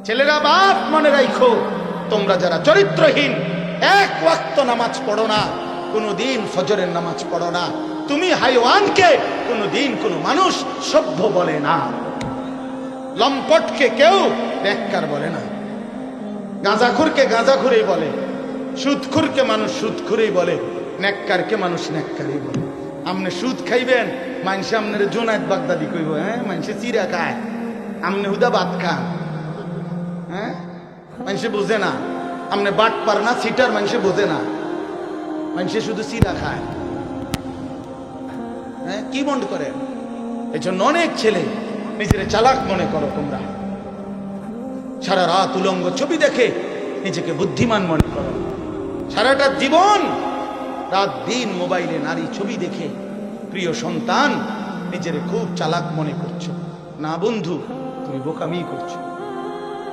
ছেলেরা বাপ মনে রাখো, তোমরা যারা চরিত্রহীন, এক ওয়াক্ত নামাজ পড়ো না, কোনদিন ফজরের নামাজ পড়ো না, তুমি হাইওয়ানকে কোনদিন কোনো মানুষ সভ্য বলে না, লম্পটকে কেউ নেককার বলে না, গাঁজাখুরকে গাঁজাখুরেই বলে, সুদখুরকে মানুষ সুদখুরেই বলে, নেককারকে মানুষ নেককারই বলে। আমনে সুদ খাইবেন, মানুষে আপনার জোনায়েত বাগদাদি কইব, হ্যাঁ মানুষে চিরা খায়, আমনে হুদা ভাত খান, হ্যাঁ মানুষে বোঝে না, আমনে বাট পার না সিটার, মানুষে বোঝে না, মানুষে শুধু চিরা খায়। হ্যাঁ কি মন করেন? এই জন্য অনেক ছেলে নিজের চালাক মনে করো তোমরা, সারা রাত উলঙ্গ ছবি দেখে নিজেকে বুদ্ধিমান মনে করো, সারাটা জীবন রাত দিন মোবাইলে নারী ছবি দেখে প্রিয় সন্তান নিজের খুব চালাক মনে করছো। না বন্ধু, তুমি বোকামি করছো।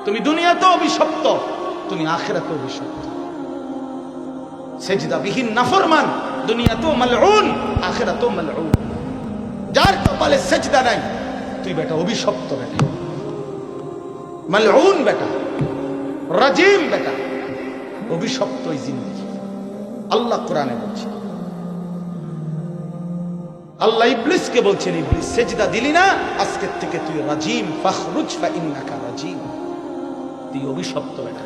তুমি দুনিয়াতেও অভিশপ্ত, তুমি আখিরাতেও অভিশপ্ত। সেজদাবিহীন নাফরমান দুনিয়াতেও মালউন, আখিরাতেও মালউন। যার কপালে সেজদা নাই, তুই বেটা অভিশপ্ত, বেটা মালউন, বেটা রাজিম, বেটা অভিশপ্ত এই জিন্দেগি। আল্লাহ কোরআনে বলছে, আল্লাহ ইবলিসকে বলছেন, ইবলিস সেজদা দিলি না, আজকের থেকে তুই রাজিম, ফাখরুজ ফাইন্নাকা রাজিম, তুই অভিশপ্ত বেটা।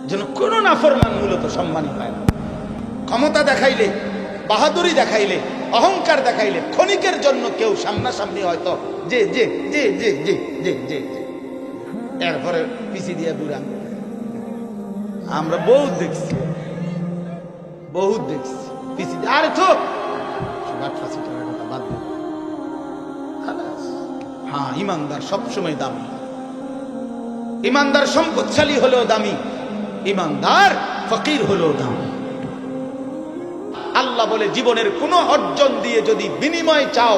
যেন কোন নাফরমান মূলত সম্মানই পায় না। ক্ষমতা দেখাইলে, বাহাদুরি দেখাইলে, অহংকার দেখাইলে, ক্ষণিকের জন্য কেউ সামনাসামনি হয়তো যে যে যে যে যে যে যে এরপরে পিছি দিয়ে বুড়ান। আমরা বহুত দেখছি, বহুত দেখছি পিছি দিয়ে, আরে তো হ্যাঁ, ইমানদার সবসময় দামি, ইমানদার সম্পদশালী হলেও দামি, ইমানদার ফকির হলেও দামি। আল্লাহ বলে, জীবনের কোনো অর্জন দিয়ে যদি বিনিময় চাও,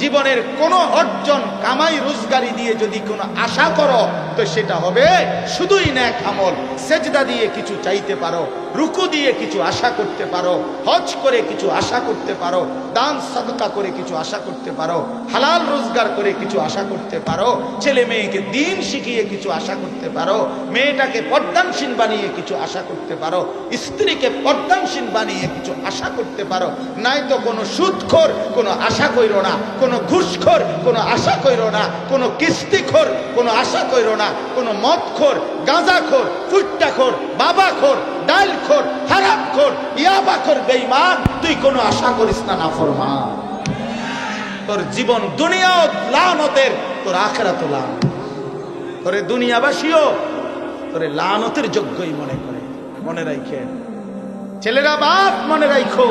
জীবনের কোনো অর্জন কামাই রোজগারি দিয়ে যদি কোনো আশা করো, তো সেটা হবে শুধুই নেক আমল। সেজদা দিয়ে কিছু চাইতে পারো, রুকু দিয়ে কিছু আশা করতে পারো, হজ করে কিছু আশা করতে পারো, দান সাদকা করে কিছু আশা করতে পারো, হালাল রোজগার করে কিছু আশা করতে পারো, ছেলে মেয়েকে দিন শিখিয়ে কিছু আশা করতে পারো, মেয়েটাকে পর্দানশীল বানিয়ে কিছু আশা করতে পারো, স্ত্রীকে পর্দানশীল বানিয়ে কিছু আশা করতে পারো। নাই তো কোনো সুদখোর কোনো আশা কইরো না, কোনো ঘুষখোর কোনো আশা কইরো না, কোনো কিস্তিখোর কোনো আশা কইরো না, কোনো মদখোর, গাঁজাখোর, ফুট্টাখোর, বাবাখোর, ডালখোর, হারামখোর, ইয়াবাখোর বেঈমান তুই কোনো আশা করিস না, নাফরমান। তোর জীবন দুনিয়াও লানতের, তোর আখিরাতও লানত। তোরে দুনিয়াবাসীও তোরে লানতের যোগ্যই মনে করে। মনে রাখেন ছেলেরা বাপ মনে রাখো,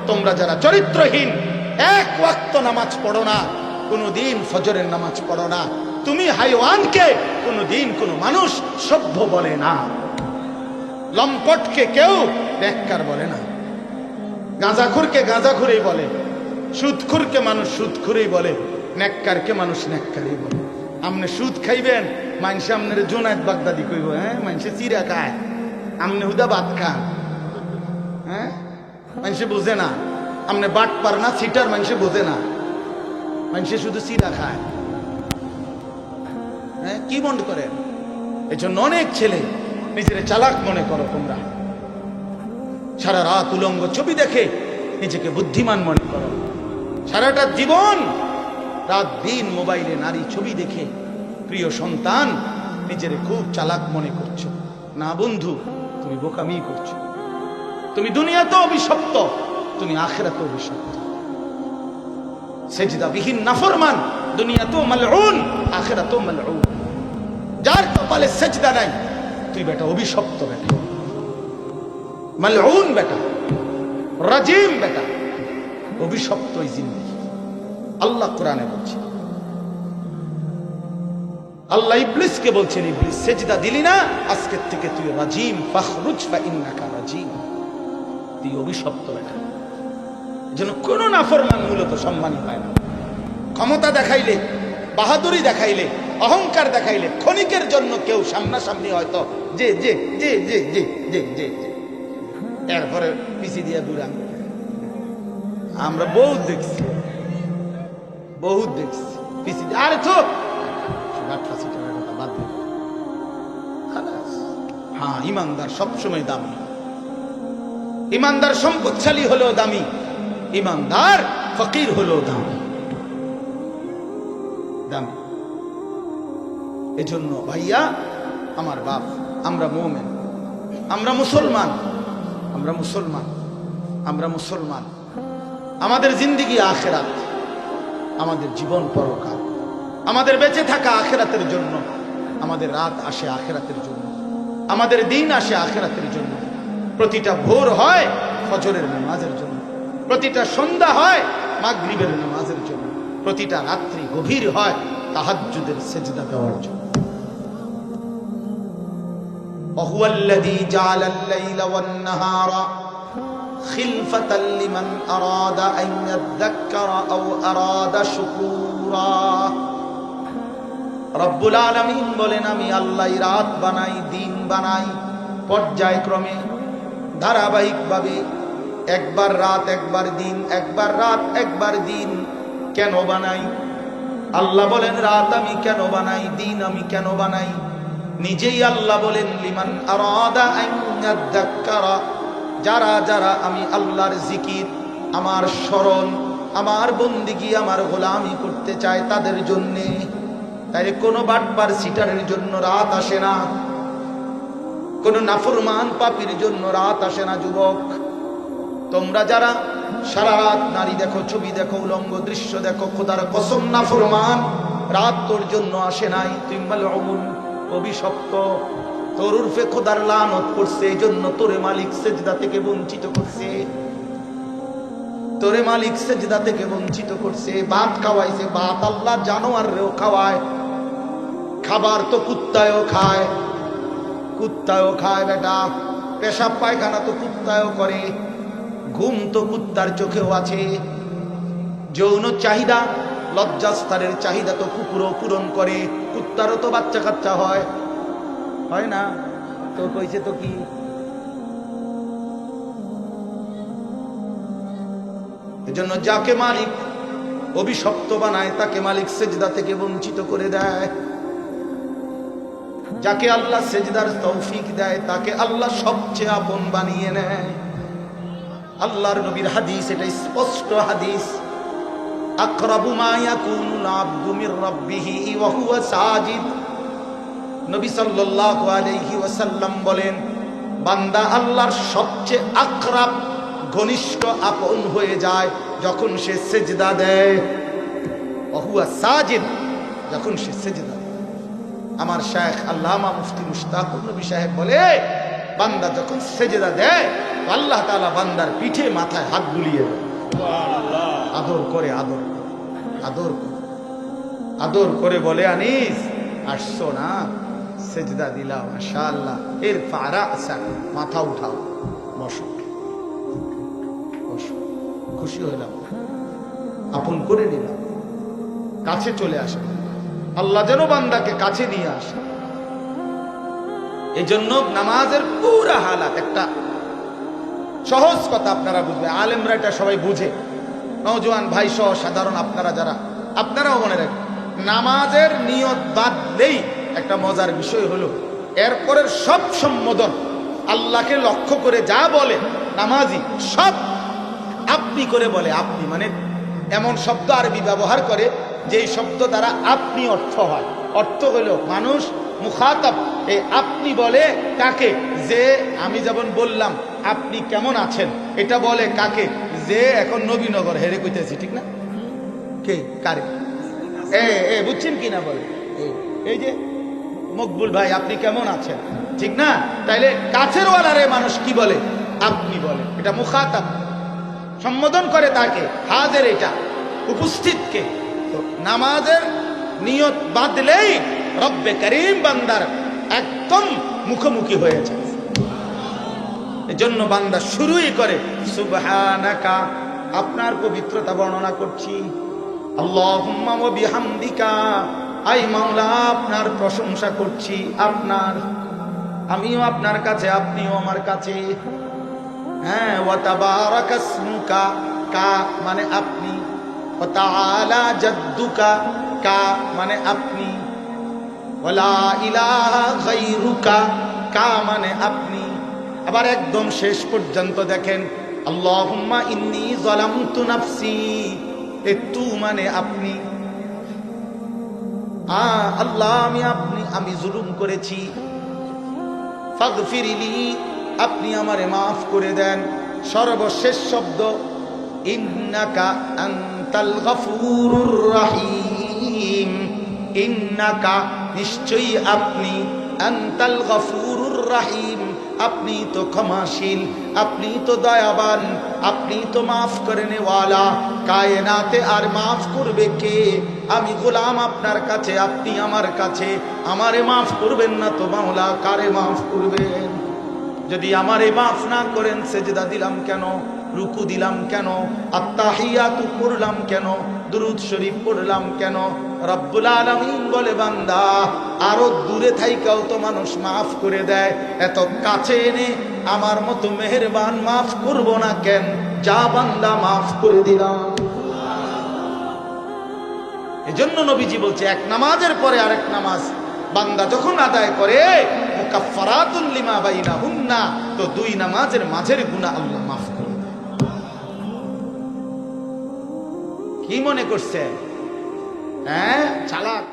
তোমরা যারা চরিত্রহীন, এক ওয়াক্ত নামাজ পড়ো না, কোনদিন ফজরের নামাজ পড়ো না, তুমি হাইওয়ানকে কোনদিন কোনো মানুষ সভ্য বলে না, লম্পটকে কেউ নেককার বলে না, গাঁজাখুরকে গাঁজাখুরেই বলে, সুদখুরকে মানুষ সুদখুরেই বলে, নেককারকে মানুষ নেককারই বলে। আমনে সুদ খাইবেন, মানুষে আপনার জোনায়েত বাগদাদি কইব, হ্যাঁ মানুষে চিরা খায়, আমনে হুদা ভাত খান, হ্যাঁ মানুষে বোঝে না, আমনে বাট পার না সিটার, মানুষে বোঝে না, মানুষে শুধু চিরা খায়। হ্যাঁ কি মন করেন? এই জন্য অনেক ছেলে নিজের চালাক মনে করো তোমরা, সারা রাত উলঙ্গ ছবি দেখে নিজেকে বুদ্ধিমান মনে করো, সারাটা জীবন রাত দিন মোবাইলে নারী ছবি দেখে প্রিয় সন্তান নিজের খুব চালাক মনে করছো। না বন্ধু, তুমি বোকামি করছো। তুমি দুনিয়াতেও অভিশপ্ত, তুমি আখিরাতেও অভিশপ্ত। সেজদাবিহীন নাফরমান দুনিয়াতেও মালউন, আখিরাতেও মালউন। যার কপালে সেজদা নাই, তুই বেটা অভিশপ্ত, বেটা মালউন, বেটা রাজিম, বেটা অভিশপ্ত এই জিন্দেগি। আল্লাহ কোরআনে বলছে, আল্লাহ ইবলিসকে বলছেন, ইবলিস সেজদা দিলি না, আজকের থেকে তুই রাজিম, ফাখরুজ ফাইন্নাকা রাজিম, তুই অভিশপ্ত বেটা। যেন কোন নাফরমান মূলত সম্মানই পায় না। ক্ষমতা দেখাইলে, বাহাদুরি দেখাইলে, অহংকার দেখাইলে, ক্ষণিকের জন্য কেউ সামনাসামনি হয়তো যে যে যে যে যে যে যে এরপরে পিছি দিয়ে বুড়ান। আমরা বহুত দেখছি, বহুত দেখছি পিছি। আরে তো বাদ হ্যাঁ, ইমানদার সবসময় দামি। ইমানদার সম্পদশালী হলেও দামি, ইমানদার ফকির হলেও দামি। দামি। এজন্য ভাইয়া আমার বাপ, আমরা মুমিন, আমরা মুসলমান, আমরা মুসলমান, আমরা মুসলমান। আমাদের জিন্দেগি আখিরাত, আমাদের জীবন পরকাল, আমাদের বেঁচে থাকা আখিরাতের জন্য, আমাদের রাত আসে আখিরাতের জন্য, আমাদের দিন আসে আখিরাতের জন্য। প্রতিটা ভোর হয় ফজরের নামাজের জন্য, প্রতিটা সন্ধ্যা হয় মাগরিবের নামাজের জন্য, প্রতিটা রাত্রি গভীর হয় তাহাজ্জুদের সিজদা দেওয়ার জন্য। وهو الذي جعل الليل والنهار خلفة لمن أراد أن يذكر أو أراد شكورا। রব্বুল আলামিন বলেন, আমি আল্লাহ রাত বানাই, দিন বানাই, পর্যায়ক্রমে ধারাবাহিকভাবে, একবার রাত একবার দিন, একবার রাত একবার দিন। কেন বানাই? আল্লাহ বলেন রাত আমি কেন বানাই, দিন আমি কেন বানাই? নিজেই আল্লাহ বলেন, লিমান আরাদা আন ইয়াযাক্কারা, যারা যারা আমি আল্লাহর জিকির, আমার স্মরণ, আমার বন্দিগি, আমার গোলামি করতে চায় তাদের জন্যে। তাই কোনো বাটপার সিটারের জন্য রাত আসে না, কোনো নাফরমান পাপীর জন্য রাত আসে না। যুবক, তোমরা যারা সারা রাত নারী দেখো, ছবি দেখো, উলঙ্গ দৃশ্য দেখো, খোদার কসম নাফরমান, রাত তোর জন্য আসে নাই। তুই মালউন, অভিশপ্ত, তোর উরফে খোদার লানত করছে, এই জন্য তোরে মালিক সেজদা থেকে বঞ্চিত করছে, তোরে মালিক সেজদা থেকে বঞ্চিত করছে। ভাত খাওয়াইছে, ভাত আল্লাহ জানোয়াররেও খাওয়ায়। খাবার তো কুত্তায়ও খায়, কুত্তায়ও খায় বেটা। পেশাব পায়খানা তো কুত্তায়ও করে, ঘুম তো কুত্তার চোখেও আছে। যৌন চাহিদা, লজ্জাস্থানের চাহিদা তো কুকুরও পূরণ করে, কুত্তারও তো বাচ্চা কাচ্চা হয়, হয় না? তো কইছে তো কি, এজন্য যাকে মালিক অভিশপ্ত বানায় তাকে মালিক সেজদা থেকে বঞ্চিত করে দেয়। যাকে আল্লাহ সেজদার তৌফিক দেয় তাকে আল্লাহ সবচেয়ে আপন বানিয়ে নেয়। আল্লাহর নবীর হাদিস, এটা স্পষ্ট হাদিস, আকরাবু মা ইয়াকুনুল আবদু মির রাব্বিহি ওয়া হুয়া সাজিদ। নবী সাল্লাল্লাহু আলাইহি ওয়াসাল্লাম বলেন, বান্দা আল্লাহর সবচেয়ে আকরাব, ঘনিষ্ঠ, আপন হয়ে যায় যখন সে সেজদা দেয়। ওয়া হুয়া সাজিদ, যখন সে সেজদা। আমার শায়েখ আল্লামা মুফতি মুশতাকুর নবী সাহেব বলে, বান্দা যখন সেজদা দেয় আল্লাহ তাআলা বান্দার পিঠে মাথায় হাত বুলিয়ে দেয়, আদর করে, আদর আদর আদর করে বলে, আনিস আসছো না, সেজদা দিলাম, মাশাআল্লাহ, এর ফারা আসা, মাথা উঠাও, বসো বসো। খুশি হইলাম, আপন করে নিলাম, কাছে চলে আসে। আল্লাহ যেন বান্দাকে কাছে নিয়ে আসে। এই জন্য নামাজের পুরা হালাত, একটা সহজ কথা আপনারা বুঝবেন, আলেমরা এটা সবাই বুঝে, নওজোয়ান ভাই সহ সাধারণ আপনারা যারা, আপনারাও মনে রাখবেন, নামাজের নিয়ত বাদলেই একটা মজার বিষয় হলো এরপরের সব সম্বোধন আল্লাহকে লক্ষ্য করে যা বলে নামাজি, সব আপনি করে বলে। আপনি মানে এমন শব্দ আরবি ব্যবহার করে যেই শব্দ দ্বারা আপনি অর্থ হয়। অর্থ হলো মানুষ মুখাতাব, এই আপনি বলে কাকে? যে আমি যেমন বললাম আপনি কেমন আছেন, এটা বলে কাকে? যে এখন নবীনগর হেরে কইতেছি, ঠিক না? কে কারে? এ বুঝছেন কি না? বলে এই যে মকবুল ভাই আপনি কেমন আছেন, ঠিক না? তাইলে কাছের ওয়ালারে মানুষ কি বলে? আপনি বলে। এটা মুখাতাব, সম্বোধন করে তাকে, হাজের, এটা উপস্থিতকে। তো নামাজের নিয়ত বাদলেই রব্বে করিম বান্দার একদম মুখোমুখি হয়ে যায়। এজন্য বান্দা শুরুই করে সুবহানাকা, আপনার পবিত্রতা বর্ণনা করছি, আল্লাহুম্মা ওয়া বিহামদিকা, আই মাওলা আপনার প্রশংসা করছি, আপনার, আমিও আপনার কাছে, আপনিও আমার কাছে। হ্যাঁ, ওয়া তাবারাকা ইসমুকা, কা মানে আপনি, ওয়া তাআলা জাদ্দুকা, কা মানে আপনি, ওয়া লা ইলাহা গায়রুকা, কা মানে আপনি। আবার একদম শেষ পর্যন্ত দেখেন, আল্লাহুম্মা ইন্নী যালামতু নাফসি, এ তু মানে আপনি। আল্লাহ আমি জুলুম করেছি, ফাগফিরলি, আপনি আমারে মাফ করে দেন। সর্বশেষ শব্দ ইন্নাকা আনতাল গফুরুর রহিম, ইন্নাকা নিশ্চয়ই আপনি, আনতাল গফুরুর রহিম আপনি তো ক্ষমাশীল, আপনি তো দয়াবান, আপনি তো মাফ করে নেওয়ালা। কায়নাতে আর মাফ করবে কে? আমি গোলাম আপনার কাছে, আপনি আমার কাছে, আমারে মাফ করবেন না তো মাওলা কারে মাফ করবেন? যদি আমারে মাফ না করেন সেজদা দিলাম কেন, রুকু দিলাম কেন, আত্তাহিয়াতু পড়লাম কেন, দুরূদ শরীফ পড়লাম কেন? রব্বুল আলামিন বলে, বান্দা আরো দূরে থাইকাও তো মানুষ মাফ করে দেয়, এত কাছে এনে আমার মতো মেহেরবান মাফ করব না কেন? যা বান্দা মাফ করে দিলাম। এজন্য নবীজি বলছে, এক নামাজের পরে আরেক নামাজ বান্দা যখন আদায় করে, মুকাফফারাতুল লিমা বাইনাহুন্না, তো দুই নামাজের মাঝের গুনাহ আল্লাহ মাফ করে দেয়। কি মনে করছে? হ্যাঁ, চালাক।